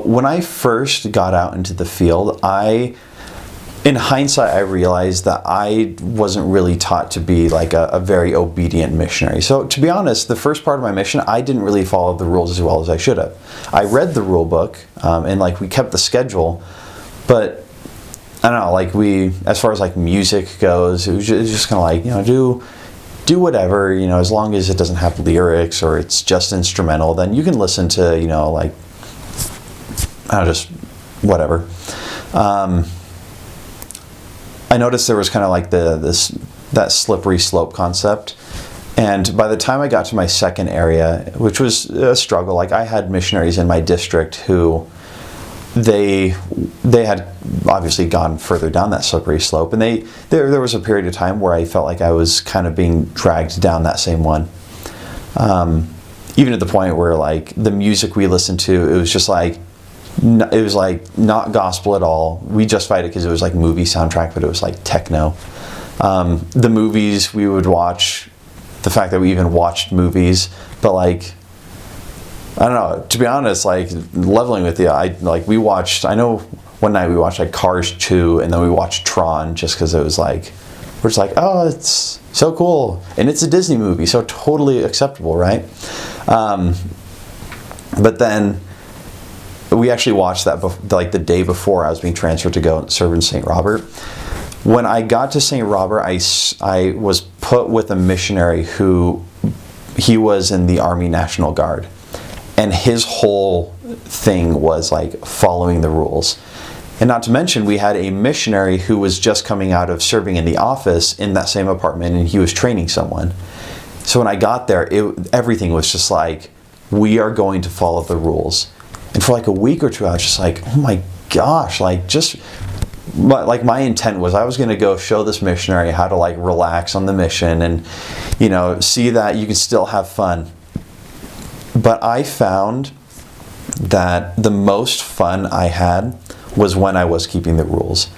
when I first got out into the field, in hindsight, I realized that I wasn't really taught to be like a very obedient missionary. So to be honest, the first part of my mission, I didn't really follow the rules as well as I should have. I read the rule book, and like we kept the schedule, but I don't know, like as far as like music goes, it was just kind of like, do whatever, as long as it doesn't have lyrics or it's just instrumental, then you can listen to, like, I don't know, just whatever. I noticed there was kind of like that slippery slope concept. And by the time I got to my second area, which was a struggle, like I had missionaries in my district who they had obviously gone further down that slippery slope, and there was a period of time where I felt like I was kind of being dragged down that same one. Even at the point where like the music we listened to, it was just like, it was like not gospel at all. We justified it because it was like movie soundtrack, but it was like techno. The movies we would watch, the fact that we even watched movies, but like, I don't know, to be honest, like leveling with you, I know one night we watched like Cars 2, and then we watched Tron just because it was like, we're just like, oh, it's so cool. And it's a Disney movie, so totally acceptable, right? But then we actually watched that like the day before I was being transferred to go serve in St. Robert. When I got to St. Robert, I was put with a missionary who, he was in the Army National Guard. And his whole thing was like following the rules. And not to mention, we had a missionary who was just coming out of serving in the office in that same apartment, and he was training someone. So when I got there, everything was just like, we are going to follow the rules. And for like a week or two, I was just like, oh my gosh, like my intent was I was going to go show this missionary how to like relax on the mission and, see that you can still have fun. But I found that the most fun I had was when I was keeping the rules.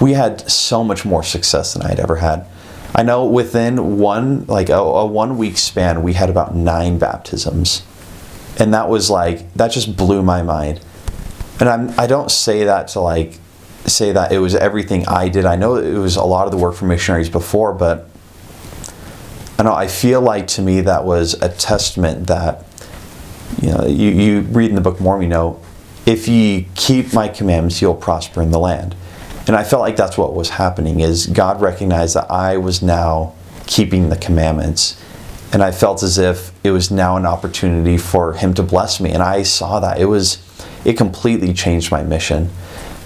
We had so much more success than I'd ever had. I know within a 1 week span, we had about 9 baptisms. And that was like, that just blew my mind. And I don't say that to like, say that it was everything I did. I know it was a lot of the work for missionaries before, but I feel like to me that was a testament that, you read in the Book of Mormon, if ye keep my commandments, you'll prosper in the land. And I felt like that's what was happening, is God recognized that I was now keeping the commandments. And I felt as if it was now an opportunity for him to bless me. And I saw that. It completely changed my mission.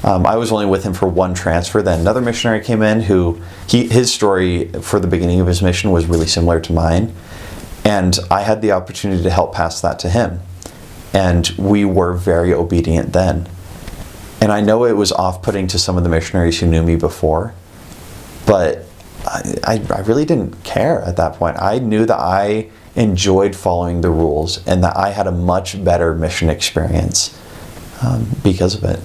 I was only with him for one transfer. Then another missionary came in who, his story for the beginning of his mission was really similar to mine. And I had the opportunity to help pass that to him. And we were very obedient then. And I know it was off-putting to some of the missionaries who knew me before, but I really didn't care at that point. I knew that I enjoyed following the rules and that I had a much better mission experience because of it.